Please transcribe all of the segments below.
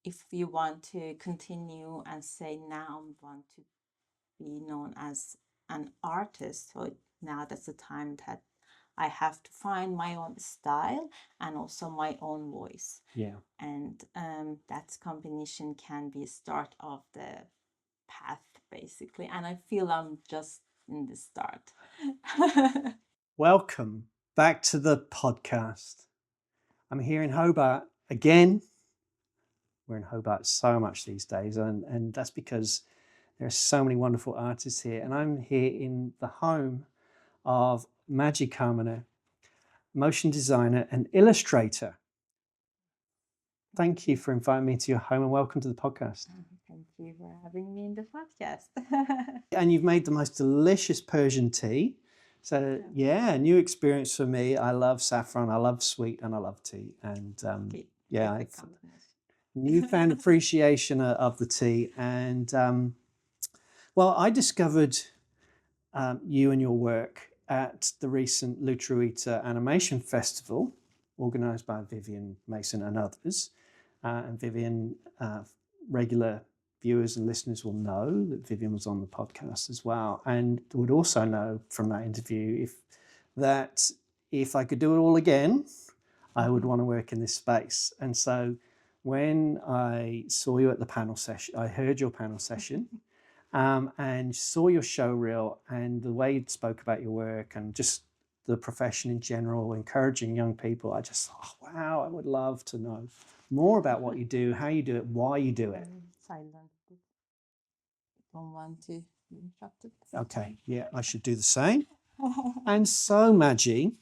if you want to continue and say now I want to be known as an artist, so now that's the time that I have to find my own style and also my own voice. Yeah. And that combination can be a start of the path, basically. And I feel I'm just in the start. Welcome back to the podcast. I'm here in Hobart again. We're in Hobart so much these days, and that's because there are so many wonderful artists here. And I'm here in the home of Magie Khameneh, motion designer and illustrator. Thank you for inviting me to your home and welcome to the podcast. Thank you for having me in the podcast. And you've made the most delicious Persian tea. So yeah, new experience for me. I love saffron, I love sweet, and I love tea. And yeah, I newfound appreciation of the tea. And well, I discovered you and your work at the recent Lutruita Animation Festival, organised by Vivian Mason and others. And Vivian, regular viewers and listeners will know that Vivian was on the podcast as well, and would also know from that interview if I could do it all again, I would want to work in this space. And so when I saw you at the panel session, I heard your panel session and saw your show reel and the way you spoke about your work and just the profession in general, encouraging young people. I just thought, oh, wow, I would love to know more about what you do, how you do it, why you do it. Silent. Don't want to be interrupted. Okay, yeah, I should do the same. And so, Magie,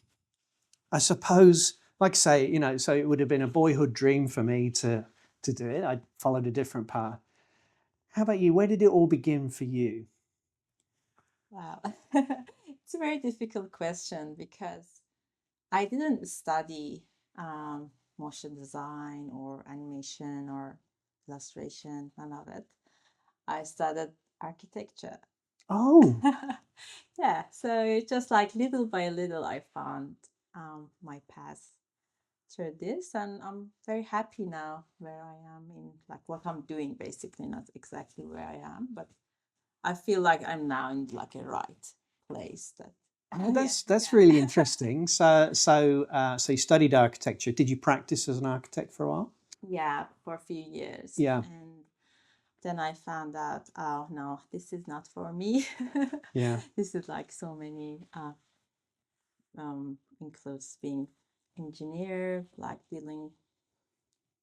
I suppose, like I say, you know, so it would have been a boyhood dream for me to do it. I followed a different path. How about you? Where did it all begin for you? Wow. It's a very difficult question because I didn't study motion design or animation or illustration, none of it. I studied architecture. Oh, Yeah, so just like little by little, I found my path through this, and I'm very happy now where I am in like what I'm doing, basically, not exactly where I am, but I feel like I'm now in like a right place. That oh, that's really interesting. So you studied architecture. Did you practice as an architect for a while? yeah, for a few years, Yeah, and then I found out, oh no, this is not for me. yeah. This is like so many includes being engineer, like dealing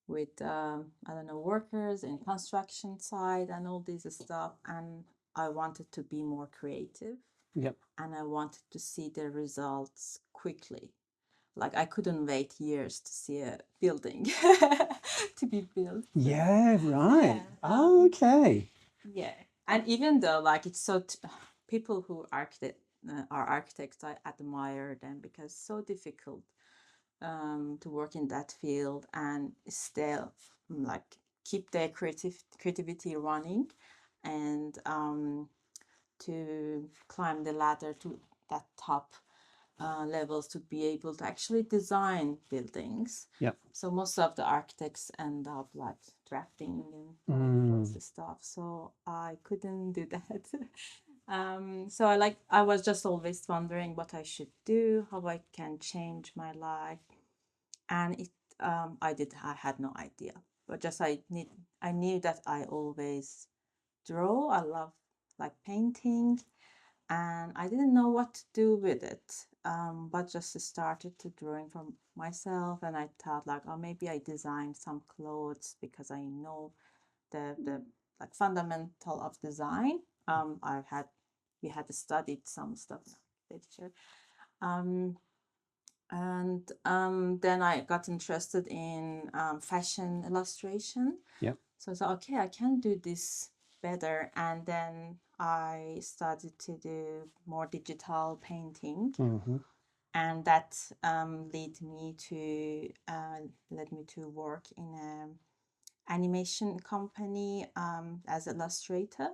with I don't know, workers in construction side and all this stuff. And I wanted to be more creative, Yep. and I wanted to see the results quickly. Like I couldn't wait years to see a building to be built. So, Yeah, right. yeah, Oh, okay. yeah. And even though like it's so people who are architects, I admire them because it's so difficult to work in that field and still like keep their creativity running, and to climb the ladder to that top levels to be able to actually design buildings. Yep. So most of the architects end up like drafting and all those stuff. So I couldn't do that. So I was just always wondering what I should do, how I can change my life, and I had no idea, but just I knew that I always draw. I love like painting, and I didn't know what to do with it. But just started to drawing for myself, and I thought like, oh, maybe I design some clothes because I know the like fundamental of design. I had we had studied some stuff in architecture. And then I got interested in fashion illustration. Yep. So I thought, okay, I can do this better. And then I started to do more digital painting, Mm-hmm. and that led me to work in an animation company as illustrator.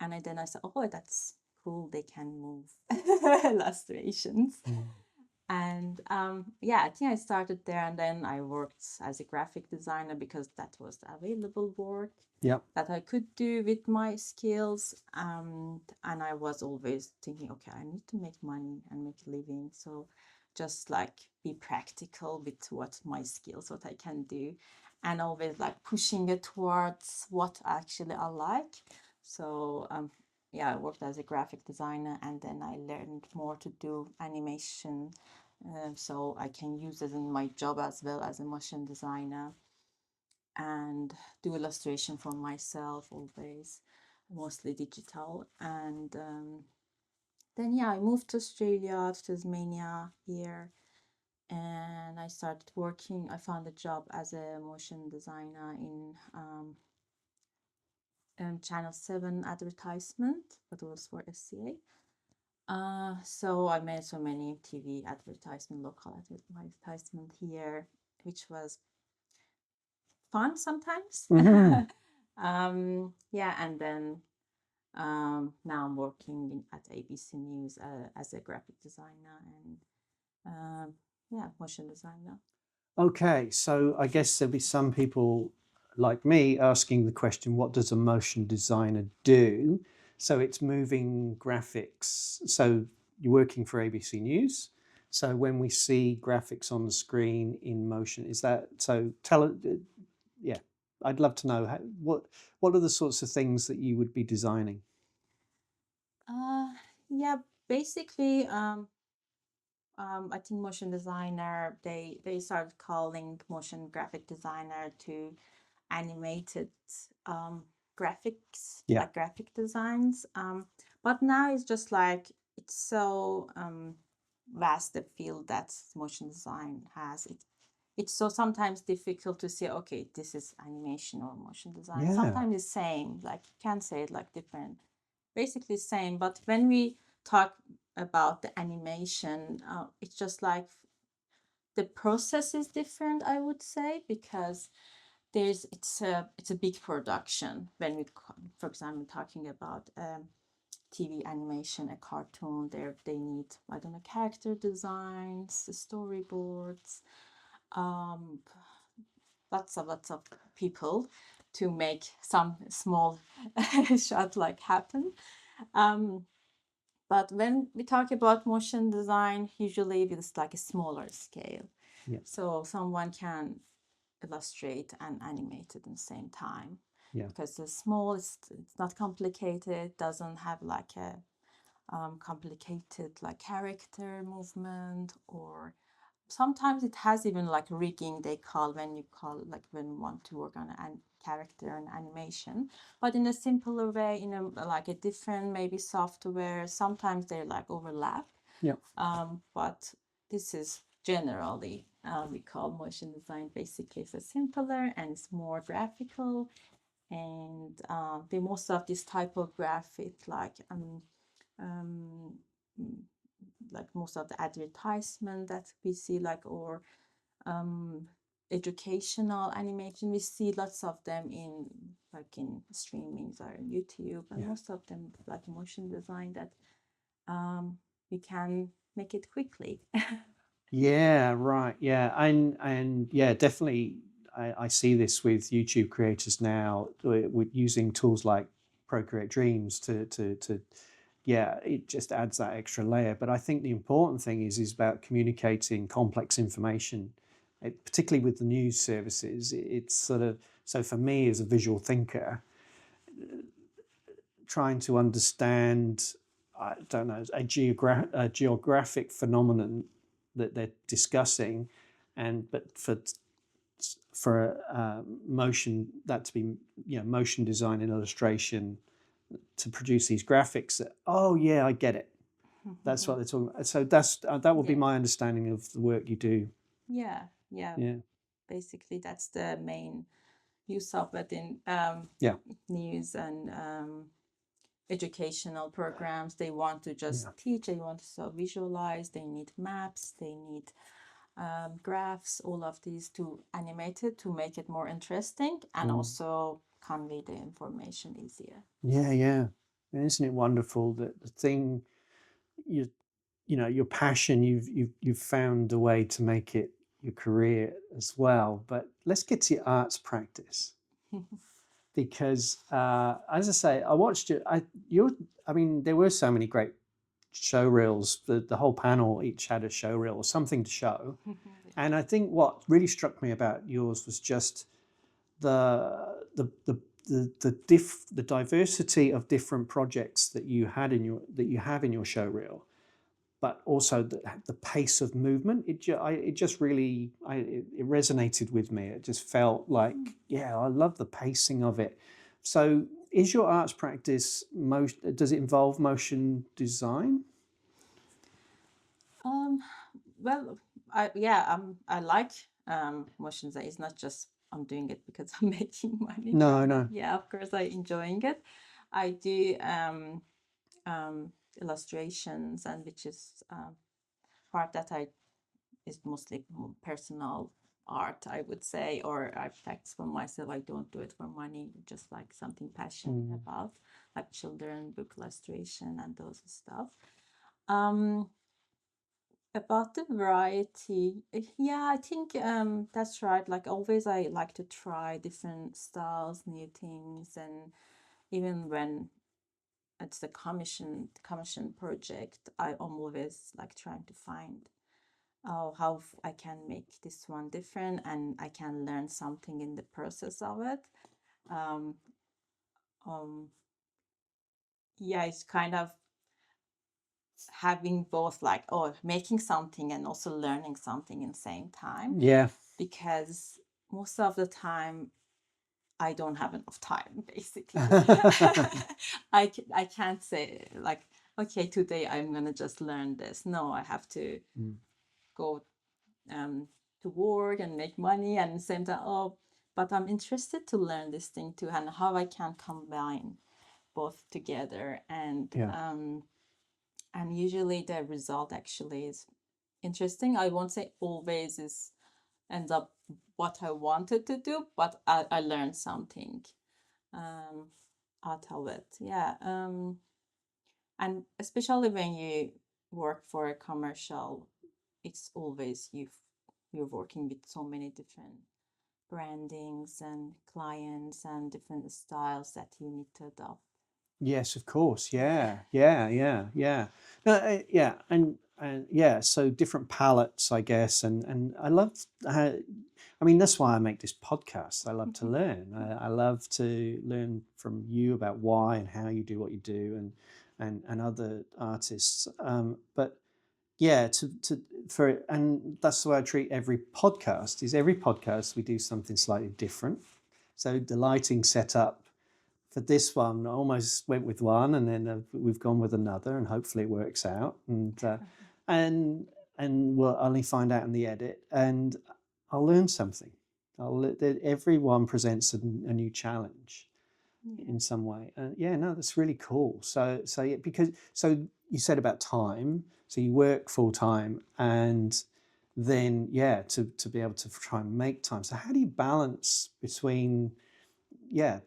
And then I said, oh, that's cool. They can move illustrations. And yeah, I think I started there, and then I worked as a graphic designer because that was the available work Yep. that I could do with my skills. And I was always thinking, okay, I need to make money and make a living. So just like be practical with what my skills, what I can do, and always like pushing it towards what actually I like. So yeah, I worked as a graphic designer, and then I learned more to do animation, so I can use it in my job as well as a motion designer, and do illustration for myself always, mostly digital. And then yeah, I moved to Australia, to Tasmania here, and I started working. I found a job as a motion designer in Channel 7 advertisement, but it was for SCA. So I made so many TV advertisement, local advertisement here, which was fun sometimes. Mm-hmm. Yeah, and then now I'm working at ABC News as a graphic designer and yeah, motion designer. Okay, so I guess there'll be some people like me asking the question, what does a motion designer do? So it's moving graphics. So you're working for ABC News. So when we see graphics on the screen in motion, is that so? Tell it, yeah. I'd love to know what are the sorts of things that you would be designing? Yeah, basically, I think motion designer, they started calling motion graphic designer to animated um, graphics, Yeah, like graphic designs. But now it's just like it's so vast the field that motion design has. It's so sometimes difficult to say, okay, this is animation or motion design. yeah, Sometimes it's same, like you can say it like different, basically same. But when we talk about the animation, it's just like the process is different, I would say, because it's a big production when we, for example, talking about TV animation, a cartoon. They need, I don't know, character designs, storyboards, um, lots of people to make some small shot like happen. Um, but when we talk about motion design, usually it's like a smaller scale. yeah, So someone can illustrate and animate at the same time yeah. because it's small, it's not complicated, doesn't have like a complicated like character movement, or sometimes it has even like rigging they call when you call like when you want to work on a character and animation, but in a simpler way, in a like a different maybe software. Sometimes they like overlap, Yeah. but this is generally we call motion design. Basically it's a simpler and it's more graphical, and the most of this type of graphic um, like most of the advertisement that we see, like, or um, educational animation, we see lots of them in like in streamings or in YouTube, and Yeah. most of them like motion design that we can make it quickly. Yeah, right. Yeah, and yeah, definitely. I see this with YouTube creators now with using tools like Procreate Dreams to yeah, it just adds that extra layer. But I think the important thing is about communicating complex information, particularly with the news services. It's sort of so for me as a visual thinker, trying to understand, I don't know, a geographic phenomenon that they're discussing, and but for motion, that to be, you know, motion design and illustration to produce these graphics that, oh yeah, I get it, that's what they're talking about. So that would be Yeah, my understanding of the work you do. yeah, yeah. Yeah, Basically, that's the main use of it in yeah, news and educational programs. They want to just yeah. teach, they want to so visualize, they need maps, they need graphs, all of these to animate it to make it more interesting and Mm. also convey the information easier. Yeah, yeah. And isn't it wonderful that the thing you your passion, you've found a way to make it your career as well. But let's get to your arts practice. Because as I say, I watched it. I mean, there were so many great show reels. The whole panel each had a show reel or something to show. And I think what really struck me about yours was just the diversity of different projects that you have in your show reel, but also the pace of movement. It just really it resonated with me. It just felt like, yeah, I love the pacing of it. So is your arts practice does it involve motion design? Well, I like motion design. It's not just I'm doing it because I'm making money from it. No. Yeah, of course I enjoying it. I do illustrations, and which is part that I is mostly personal art, I would say, or artifacts for myself. I don't do it for money, just like something passionate about, like children book illustration and those stuff. About the variety, yeah, I think that's right. Like always, I like to try different styles, new things, and even when it's a commission project, I'm always like trying to find how I can make this one different, and I can learn something in the process of it. Um, um, yeah, it's kind of having both, like, oh, making something and also learning something in the same time. Yeah. Because most of the time I don't have enough time, basically. I can't say like, okay, today I'm gonna just learn this. No, I have to go to work and make money, and at the same time, oh, but I'm interested to learn this thing too, and how I can combine both together. And usually the result actually is interesting. I won't say always is ends up what I wanted to do, but I learned something um, out of it. Yeah. And especially when you work for a commercial, it's always you're working with so many different brandings and clients and different styles that you need to adopt. Yes, of course. Yeah. No, yeah, and yeah. So different palettes, I guess, and I love. I mean, that's why I make this podcast. I love to learn. I love to learn from you about why and how you do what you do, and other artists. But yeah, and that's the way I treat every podcast. Is every podcast we do something slightly different. So the lighting setup for this one, I almost went with one, and then we've gone with another, and hopefully it works out. And and we'll only find out in the edit, and I'll learn something. Everyone presents a new challenge in some way. Yeah, no, that's really cool. So yeah, because you said about time. So you work full time, and then yeah, to be able to try and make time. So how do you balance between your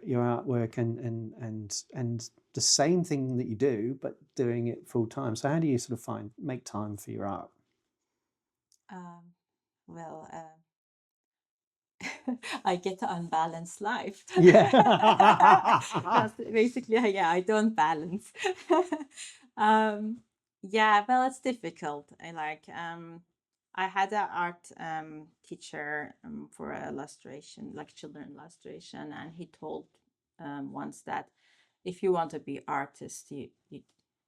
artwork and the same thing that you do, but doing it full time? So how do you sort of make time for your art? Um, well, I get an unbalanced life. Yeah. That's basically, yeah, I don't balance. um, yeah, well, it's difficult. I had an art teacher for illustration, like children illustration, and he told once that if you want to be artist, you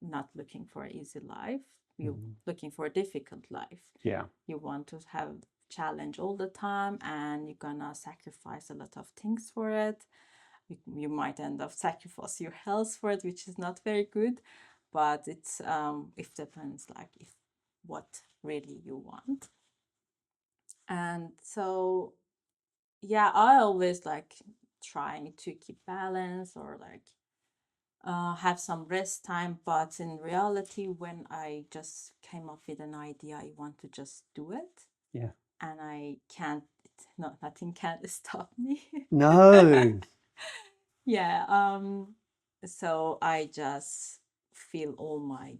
not looking for an easy life. You're looking for a difficult life. Yeah. You want to have challenge all the time, and you're gonna sacrifice a lot of things for it. You might end up sacrifice your health for it, which is not very good. But it depends, like if what really you want. And so yeah, I always like trying to keep balance, or like have some rest time. But in reality, when I just came up with an idea, I want to just do it. Yeah. And I can't, nothing can stop me. No. Yeah. So I just feel all my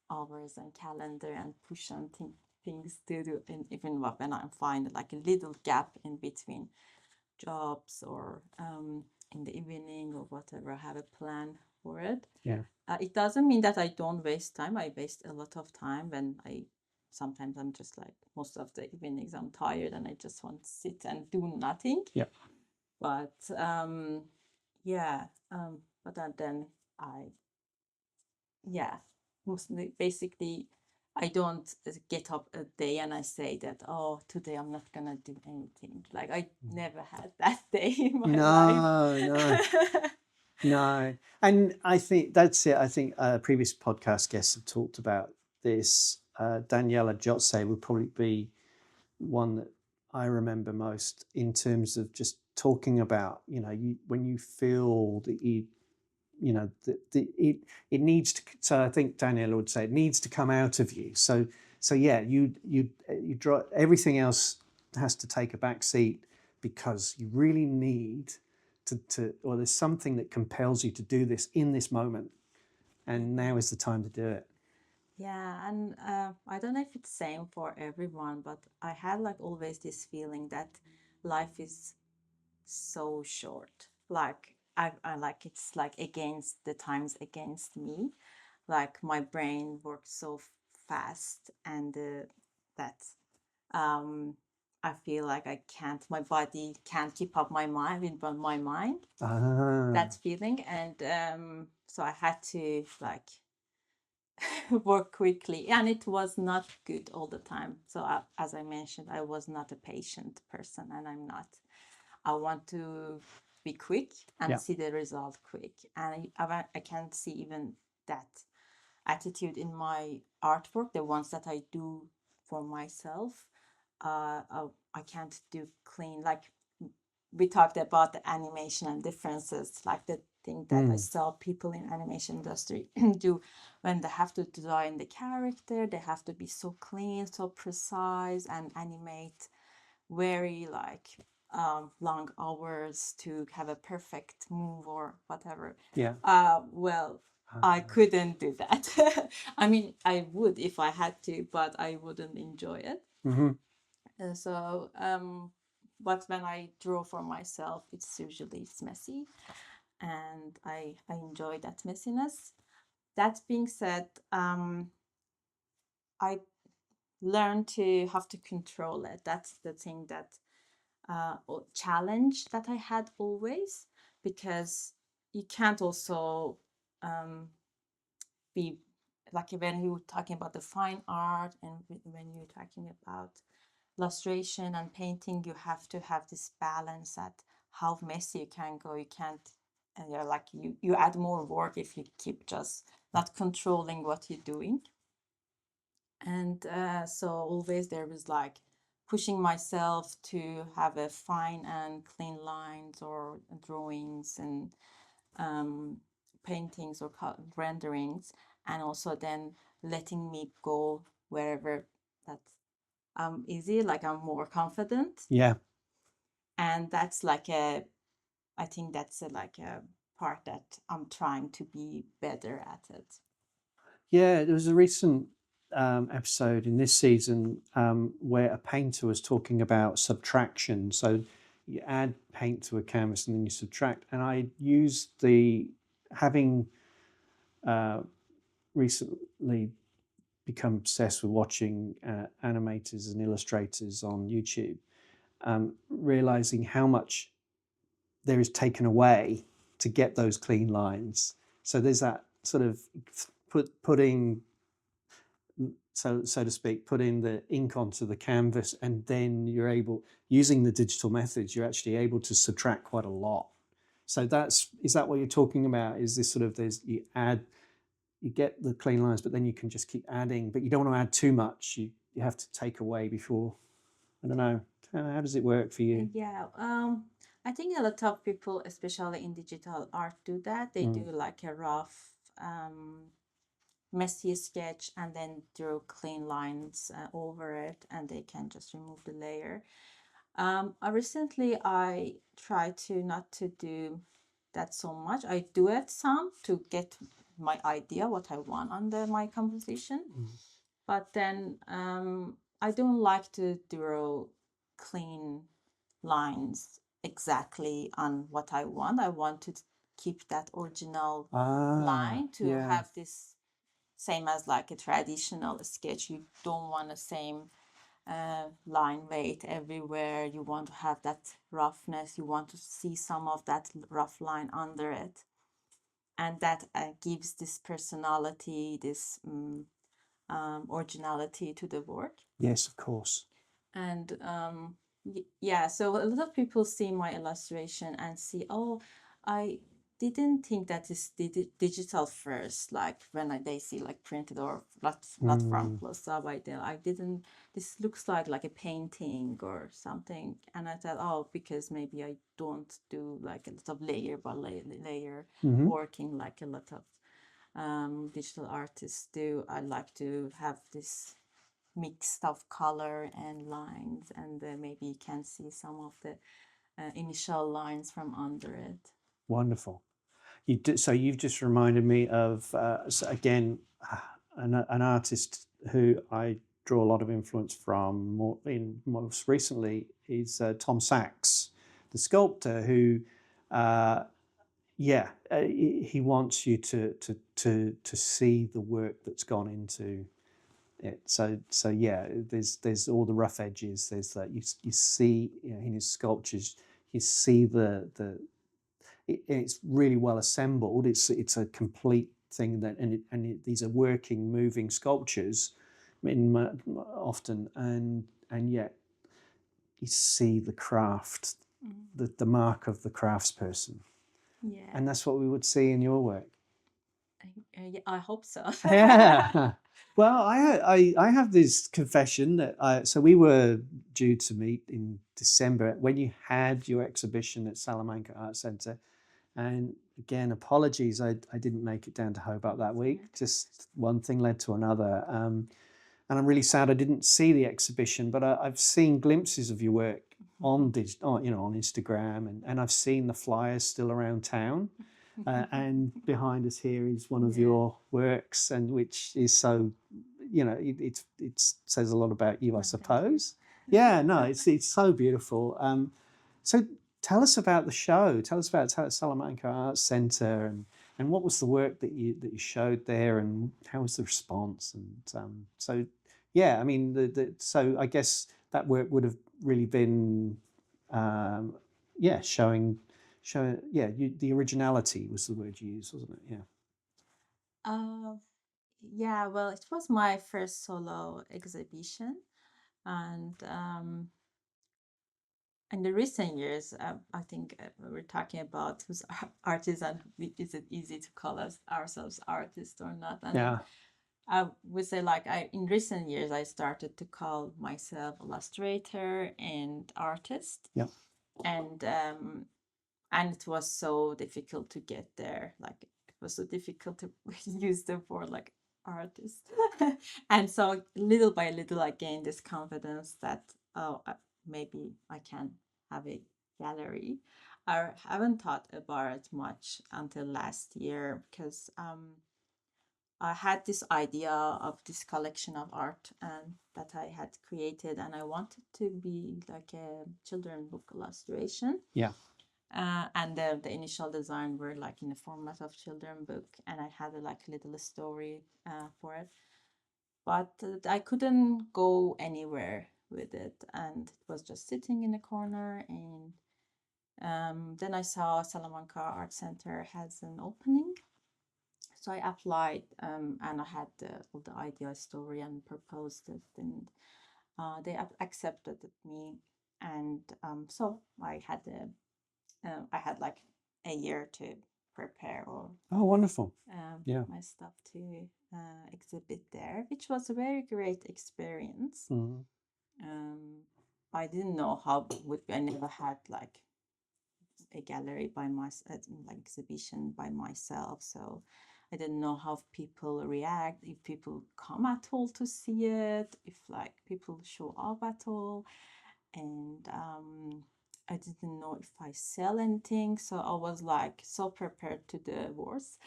hours and calendar and push on things to do, and even when I find like a little gap in between jobs or in the evening or whatever, I have a plan for it. Yeah. It doesn't mean that I don't waste time. I waste a lot of time when sometimes I'm just like, most of the evenings I'm tired and I just want to sit and do nothing. Yeah. But yeah, but then yeah, mostly basically I don't get up a day and I say that, oh, today I'm not gonna do anything. Like I never had that day in my life. No. No. And I think that's it. I think previous podcast guests have talked about this. Daniela Jotse would probably be one that I remember most in terms of just talking about, when you feel that it needs to. So I think Daniela would say it needs to come out of you. So yeah, you draw, everything else has to take a back seat because you really need to, or there's something that compels you to do this in this moment, and now is the time to do it. Yeah, and I don't know if it's same for everyone, but I had like always this feeling that life is so short. Like I like it's like against the times against me. Like my brain works so fast, and that um, I feel like my body can't keep up my mind with my mind. That feeling, and so I had to like work quickly, and it was not good all the time. So as I mentioned, I was not a patient person, and I'm not. I want to be quick and see the result quick, and I can't see even that attitude in my artwork, the ones that I do for myself. I can't do clean, like we talked about the animation and differences, like the thing that I saw people in animation industry do when they have to design the character, they have to be so clean, so precise, and animate very like long hours to have a perfect move or whatever. Yeah. Well, I couldn't do that. I mean, I would if I had to, but I wouldn't enjoy it. So, but when I draw for myself, it's messy, and I enjoy that messiness. That being said, I learned to have to control it. That's the thing that challenge that I had always, because you can't also be like when you're talking about the fine art and when you're talking about illustration and painting, you have to have this balance at how messy you can go. You can't, and you're like you add more work if you keep just not controlling what you're doing. And so always there was like pushing myself to have a fine and clean lines or drawings and paintings or renderings, and also then letting me go wherever that's easy, like I'm more confident. Yeah. And that's I think that's like a part that I'm trying to be better at it. Yeah, there was a recent episode in this season where a painter was talking about subtraction. So you add paint to a canvas and then you subtract. And I used having recently become obsessed with watching animators and illustrators on YouTube, realizing how much there is taken away to get those clean lines. So there's that sort of putting, so to speak, putting the ink onto the canvas, and then you're able, using the digital methods, you're actually able to subtract quite a lot. So is that what you're talking about? Is this sort of, you get the clean lines, but then you can just keep adding, but you don't want to add too much. You have to take away before, I don't know. How does it work for you? Yeah, I think a lot of people, especially in digital art, do that. They do like a rough, messy sketch and then draw clean lines over it, and they can just remove the layer. I try to not to do that so much. I do it some to get my idea, what I want under my composition. But then I don't like to draw clean lines exactly on what I want. I want to keep that original line to have this same as like a traditional sketch. You don't want the same line weight everywhere. You want to have that roughness. You want to see some of that rough line under it. And that gives this personality, this originality to the work. Yes, of course. And yeah, so a lot of people see my illustration and see, oh, I didn't think that is digital first, like when they see like printed or not from close up. I didn't, this looks like a painting or something. And I thought, oh, because maybe I don't do like a lot of layer by layer working like a lot of digital artists do. I like to have this mix of color and lines, and maybe you can see some of the initial lines from under it. Wonderful. So you've just reminded me of, again, an artist who I draw a lot of influence from. Most recently is Tom Sachs, the sculptor, who, he wants you to see the work that's gone into it. So yeah, there's all the rough edges. There's that you see, in his sculptures, you see it's really well assembled. It's a complete thing these are working, moving sculptures, often, and yet you see the craft, the mark of the craftsperson. Yeah. And that's what we would see in your work. Yeah, I hope so. Yeah. Well, I have this confession that so we were due to meet in December when you had your exhibition at Salamanca Art Centre. And again, apologies, I didn't make it down to Hobart that week. Just one thing led to another. And I'm really sad I didn't see the exhibition, but I've seen glimpses of your work on Instagram, and I've seen the flyers still around town. And behind us here is one of your works, and which is so, it says a lot about you, I suppose. Yeah, no, it's so beautiful. So tell us about the show. Tell us about Salamanca Arts Centre, and what was the work that you showed there, and how was the response? And so yeah, I mean, so I guess that work would have really been showing the originality was the word you used, wasn't it? Yeah, well, it was my first solo exhibition, and in the recent years, I think we're talking about who's artists and is it easy to call ourselves artists or not? And I would say, like, in recent years, I started to call myself illustrator and artist. Yeah. And it was so difficult to get there. Like, it was so difficult to use the word like artist. And so little by little, I gained this confidence that, oh, maybe I can have a gallery. I haven't thought about it much until last year, because I had this idea of this collection of art that I had created, and I wanted to be like a children book illustration. Yeah. And the initial design were like in the format of children book, and I had like a little story for it, but I couldn't go anywhere with it, and it was just sitting in a corner. And then I saw Salamanca Art Center has an opening, so I applied, and I had all the idea, story, and proposed it, and they accepted me, and so I had like a year to prepare all wonderful my stuff to exhibit there, which was a very great experience. I didn't know how it would be. I never had like a gallery by myself, like exhibition by myself, so I didn't know how people react, if people come at all to see it, if like people show up at all. And I didn't know if I sell anything, so I was like so prepared to the worst.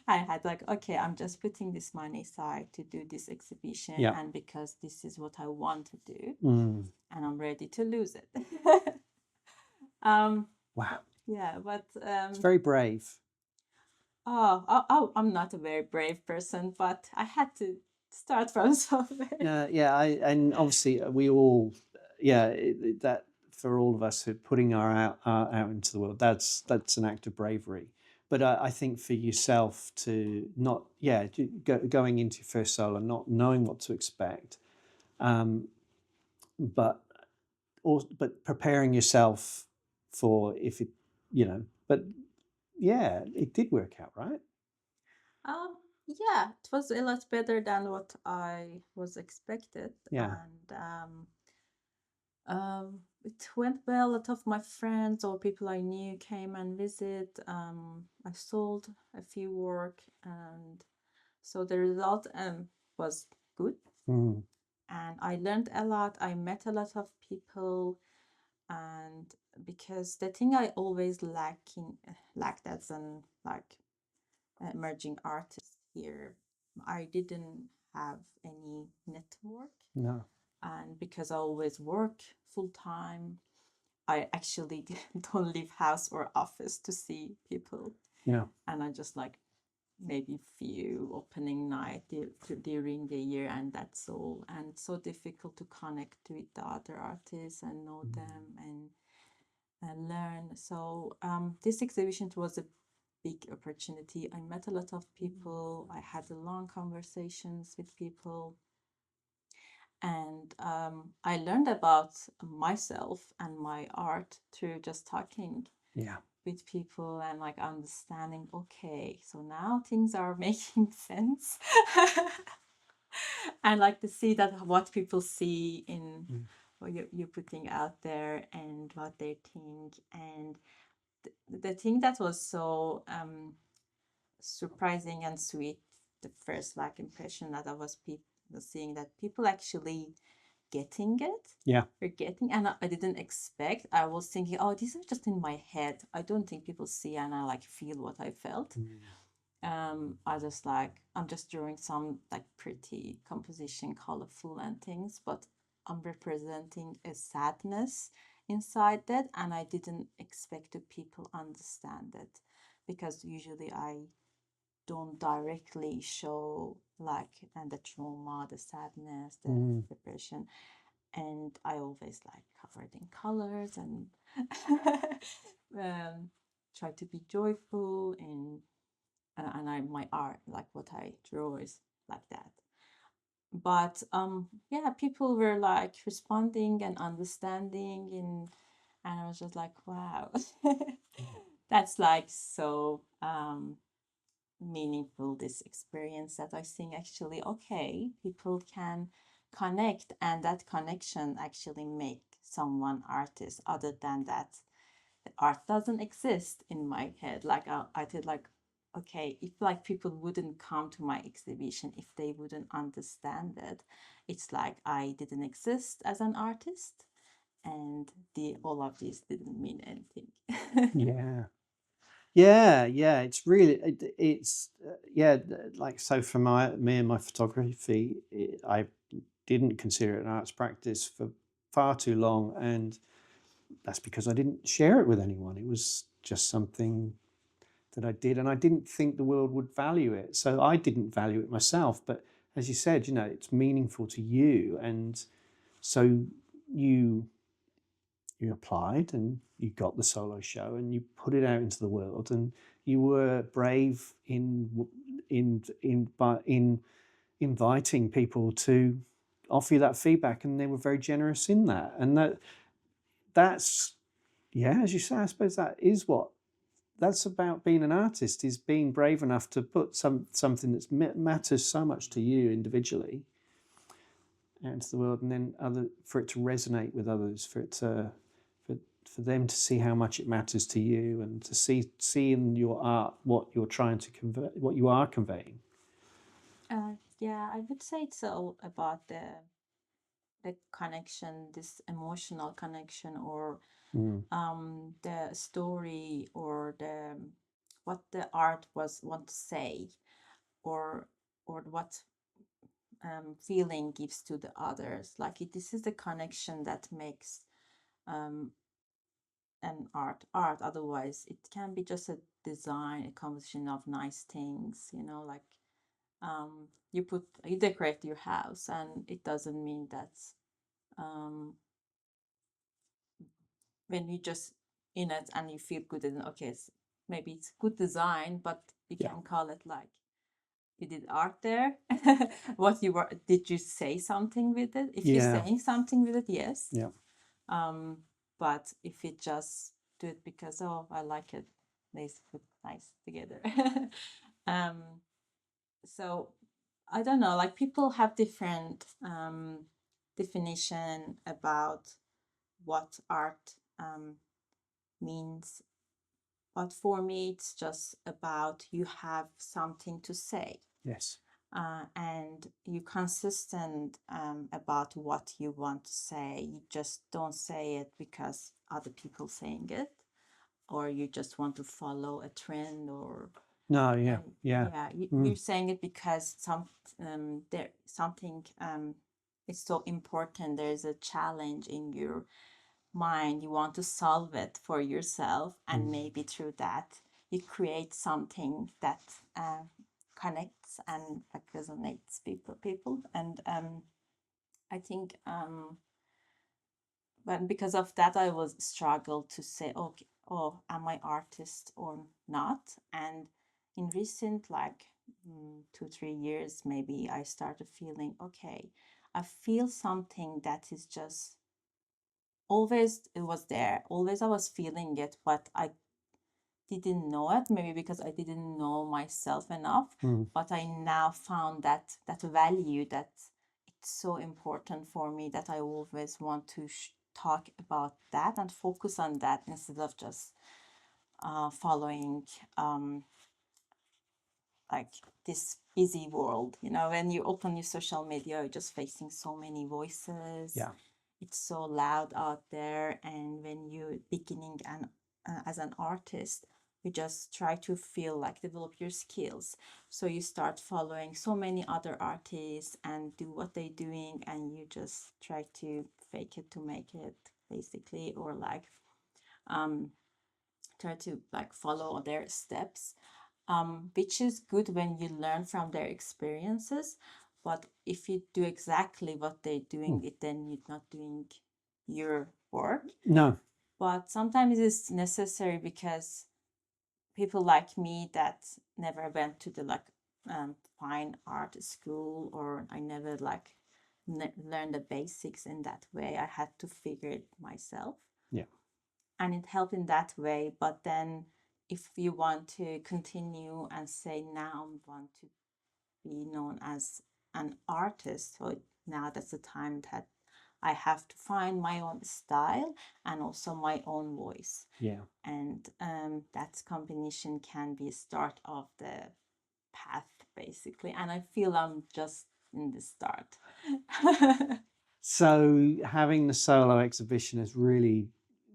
I had like, okay, I'm just putting this money aside to do this exhibition, Yeah. and because this is what I want to do, Mm. and I'm ready to lose it. Wow. Yeah, but It's very brave. I'm not a very brave person, but I had to start from somewhere. Yeah, and obviously we all, that for all of us who are putting our out into the world, that's an act of bravery. But I think for yourself to not, going into your first solo, not knowing what to expect, but preparing yourself for if it, but yeah, it did work out, right? Yeah, it was a lot better than what I was expected, Yeah. and it went well. A lot of my friends or people I knew came and visit. I sold a few work, and so the result was good. Mm. And I learned a lot. I met a lot of people, and because the thing I always lacked as an like emerging artist here, I didn't have any network. No. And because I always work full time, I actually don't leave house or office to see people. Yeah. And I just like maybe few opening night during the year, and that's all. And it's so difficult to connect with the other artists and know them and learn. So this exhibition was a big opportunity. I met a lot of people. I had long conversations with people, and I learned about myself and my art through just talking Yeah. with people and like understanding, okay, so now things are making sense. And like to see that what people see in what you're putting out there and what they think. And the thing that was so surprising and sweet, the first like impression that I was seeing that people actually getting it. Yeah. We're getting, and I didn't expect. I was thinking, oh, these are just in my head. I don't think people see, and I like feel what I felt. I just like I'm just drawing some like pretty composition, colorful and things, but I'm representing a sadness inside that, and I didn't expect the people understand it because usually I don't directly show like and the trauma, the sadness, the depression, and I always like covered in colors and try to be joyful and I my art like what I draw is like that. But yeah, people were like responding and understanding and I was just like wow. That's like so meaningful, this experience, that I think actually okay, people can connect and that connection actually make someone artist. Other than that, the art doesn't exist in my head. Like I did like okay, if like people wouldn't come to my exhibition, if they wouldn't understand it, it's like I didn't exist as an artist, and the all of this didn't mean anything. Yeah. Yeah, it's really it's like so for me and my photography, I didn't consider it an arts practice for far too long, and that's because I didn't share it with anyone. It was just something that I did, and I didn't think the world would value it, so I didn't value it myself. But as you said, it's meaningful to you, and so you applied and you got the solo show and you put it out into the world, and you were brave in inviting people to offer you that feedback, and they were very generous in that. And that's as you say, I suppose that's about being an artist, is being brave enough to put something that matters so much to you individually out into the world, and then for it to resonate with others, for them to see how much it matters to you, and to see in your art what you're trying to convey, what you are conveying. Yeah, I would say it's all about the connection, this emotional connection, or the story or the what the art want to say, or what feeling gives to the others. Like this is the connection that makes um, an art. Otherwise, it can be just a design, a composition of nice things. Like you decorate your house, and it doesn't mean that um, when you just in it and you feel good, and okay, maybe it's good design, but you can call it like you did art there. Did you say something with it? If you're saying something with it, yes. Yeah. But if you just do it because, oh, I like it, they put nice together. So I don't know, like people have different definition about what art means. But for me, it's just about you have something to say. Yes. And you're consistent about what you want to say. You just don't say it because other people saying it, or you just want to follow a trend, or no, yeah. You're saying it because there something is so important. There's a challenge in your mind. You want to solve it for yourself, and maybe through that you create something that connects and like resonates people. And I think but because of that I was struggled to say, okay, oh, am I artist or not? And in recent, like 2-3 years maybe, I started feeling, okay, I feel something that is just always, it was there, always I was feeling it, but I didn't know it, maybe because I didn't know myself enough. But I now found that value, that it's so important for me, that I always want to talk about that and focus on that, instead of just following like this busy world. When you open your social media, you're just facing so many voices. Yeah. It's so loud out there. And when you're beginning as an artist, you just try to feel like develop your skills. So you start following so many other artists and do what they're doing, and you just try to fake it to make it, basically, or like try to like follow their steps, which is good when you learn from their experiences. But if you do exactly what they're doing, then you're not doing your work. No. But sometimes it's necessary, because people like me that never went to the like fine art school, or I never like learned the basics in that way. I had to figure it myself. Yeah. And it helped in that way. But then if you want to continue and say, now I want to be known as an artist, so now that's the time that I have to find my own style and also my own voice. Yeah. And that combination can be a start of the path, basically. And I feel I'm just in the start. So having the solo exhibition has really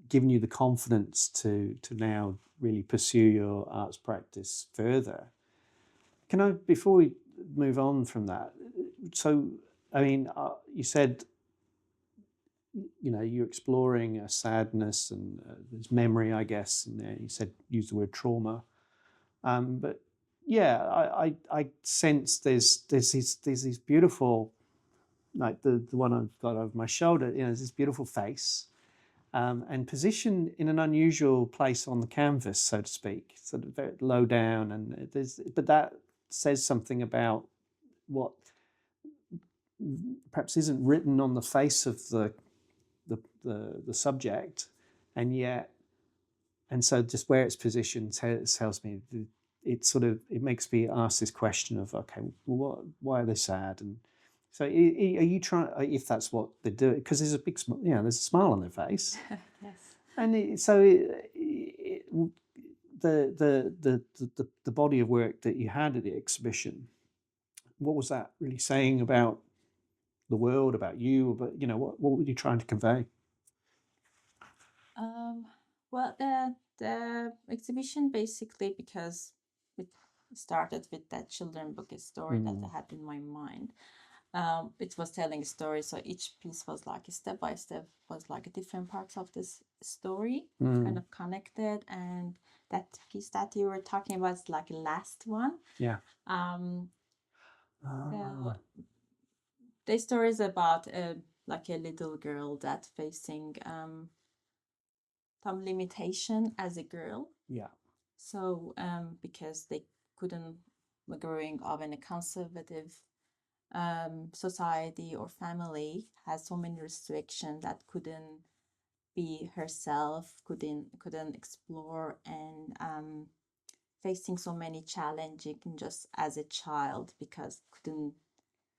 given you the confidence to now really pursue your arts practice further. Can I, before we move on from that, so I mean, you said, you're exploring a sadness and there's memory, I guess, in there. You said, use the word trauma, but yeah, I sense there's these beautiful, like the one I've got over my shoulder, there's this beautiful face, and positioned in an unusual place on the canvas, so to speak, sort of very low down, and but that says something about what perhaps isn't written on the face of the subject, and yet, and so just where it's positioned tells me it makes me ask this question of, okay, well, why are they sad? And so are you trying, if that's what they're doing, because there's a big there's a smile on their face. Yes. And the body of work that you had at the exhibition, what was that really saying about the world, about you, but what were you trying to convey? Um, well, the exhibition basically, because it started with that children book story that I had in my mind. It was telling a story, so each piece was like a step by step was like a different parts of this story, kind of connected. And that piece that you were talking about is like the last one. Yeah. So the story is about like a little girl that facing some limitation as a girl. Yeah. So because they couldn't growing up in a conservative society or family, has so many restrictions that couldn't be herself, couldn't explore, and facing so many challenges just as a child, because couldn't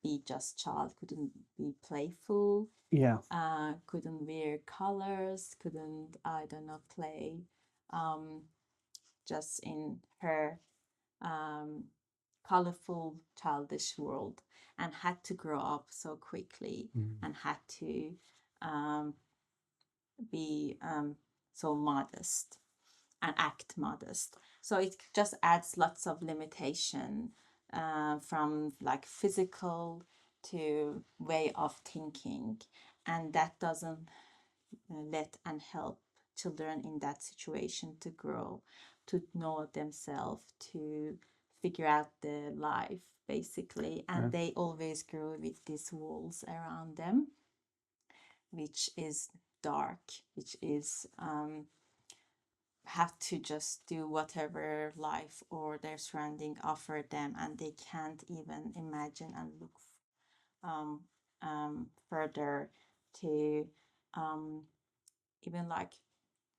be just child, couldn't be playful, Yeah. couldn't wear colors, couldn't, I don't know, play um, just in her um, colorful childish world, and had to grow up so quickly and had to um, be so modest and act modest. So it just adds lots of limitation from like physical to way of thinking, and that doesn't let and help children in that situation to grow, to know themselves, to figure out their life basically. And they always grow with these walls around them, which is dark, which is have to just do whatever life or their surrounding offer them, and they can't even imagine and look um, further to even like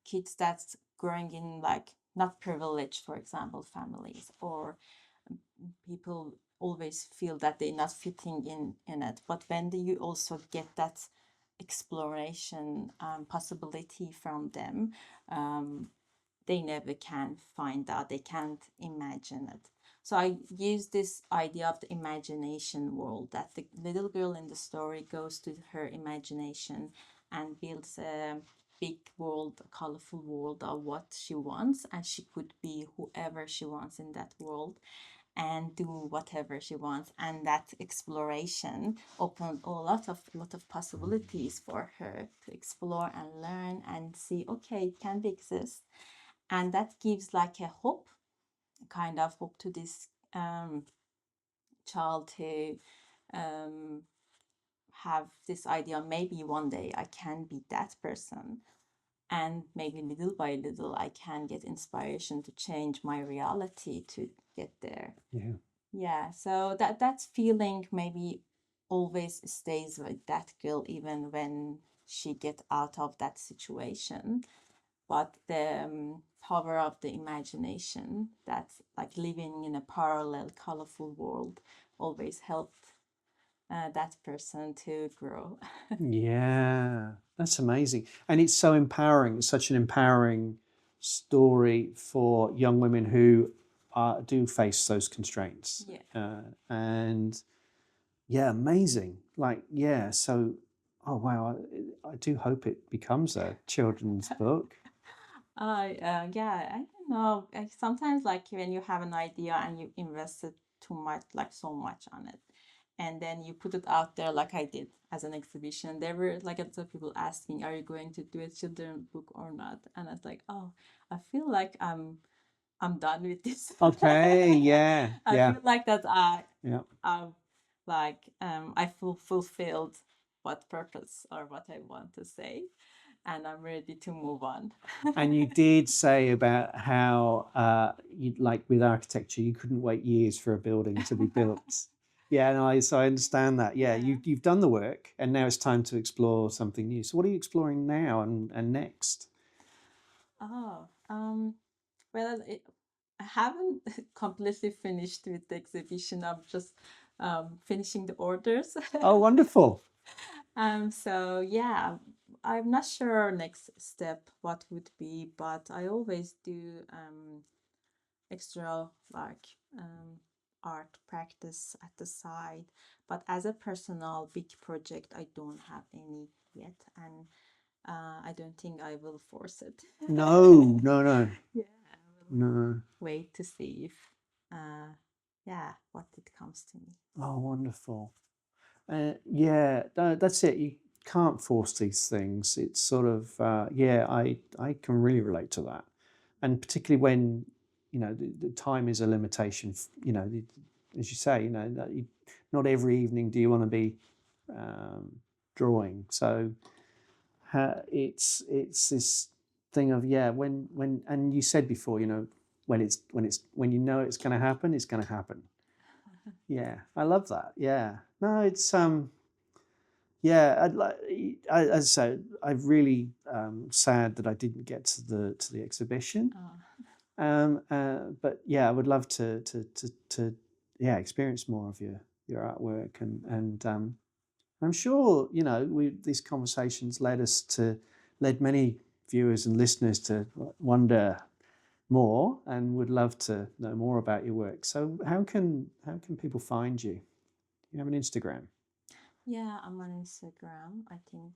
kids that's growing in like not privileged, for example, families, or people always feel that they're not fitting in it. But when do you also get that exploration possibility from them, they never can find out, they can't imagine it. So I use this idea of the imagination world, that the little girl in the story goes to her imagination and builds a big world, a colorful world of what she wants, and she could be whoever she wants in that world and do whatever she wants. And that exploration opened a lot of possibilities for her to explore and learn and see, okay, it can exist. And that gives like a hope, kind of hope to this child to um, have this idea, maybe one day I can be that person, and maybe little by little I can get inspiration to change my reality to get there. Yeah, so that feeling maybe always stays with that girl even when she get out of that situation. But the power of the imagination, that's like living in a parallel colorful world, always helped that person to grow. Yeah, that's amazing. And it's so empowering. It's such an empowering story for young women who do face those constraints. Yeah. And yeah, amazing. Like, yeah, so, oh, wow, I do hope it becomes a children's book. Yeah, I don't know. Sometimes, like when you have an idea and you invested too much, like so much on it, and then you put it out there, like I did as an exhibition. There were like a lot of people asking, "Are you going to do a children book or not?" And I was like, "Oh, I feel like I'm done with this." Okay, yeah, I yeah, feel like that yeah. I'm like I fulfilled what purpose or what I want to say, and I'm ready to move on. And you did say about how, you like with architecture, you couldn't wait years for a building to be built. Yeah, no, so I understand that. Yeah, Yeah. you've done the work, and now it's time to explore something new. So, what are you exploring now and next? Oh, well, I haven't completely finished with the exhibition. I'm just finishing the orders. Oh, wonderful. So yeah, I'm not sure next step what would be, but I always do extra like art practice at the side. But as a personal big project, I don't have any yet, and I don't think I will force it. No, no, no. Yeah, I will No. wait to see if, yeah, what it comes to me. Oh, wonderful. Yeah, that's it. You can't force these things. It's sort of, yeah, I can really relate to that. And particularly when, the time is a limitation, as you say, not every evening do you want to be drawing. So it's this thing of, yeah, when and you said before, when you know it's going to happen, it's going to happen. Yeah, I love that. Yeah, no, it's yeah, I'd like. As I said, I'm really sad that I didn't get to the exhibition. But yeah, I would love to yeah, experience more of your artwork, and I'm sure these conversations led many viewers and listeners to wonder more and would love to know more about your work. So how can people find you? You have an Instagram. Yeah, I'm on Instagram. I think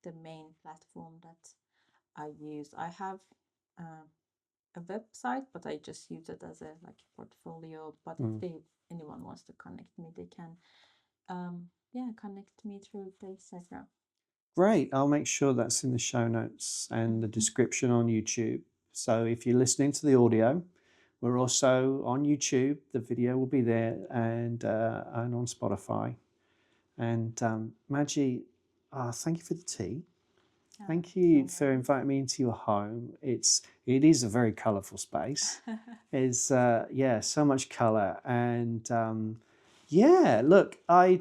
the main platform that I use. I have a website, but I just use it as a like portfolio. But if anyone wants to connect me, they can yeah, connect me through the Instagram. Great. I'll make sure that's in the show notes and the description on YouTube. So if you're listening to the audio, we're also on YouTube. The video will be there and on Spotify. And Magie, thank you for the tea. Thank you for inviting me into your home. It is a very colourful space. It's yeah, so much colour and yeah. Look, I've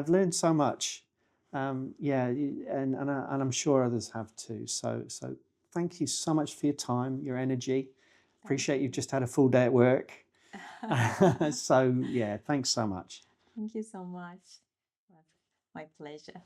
learned so much. Yeah, and I'm sure others have too. So thank you so much for your time, your energy. Appreciate you've just had a full day at work. So yeah, thanks so much. Thank you so much. My pleasure.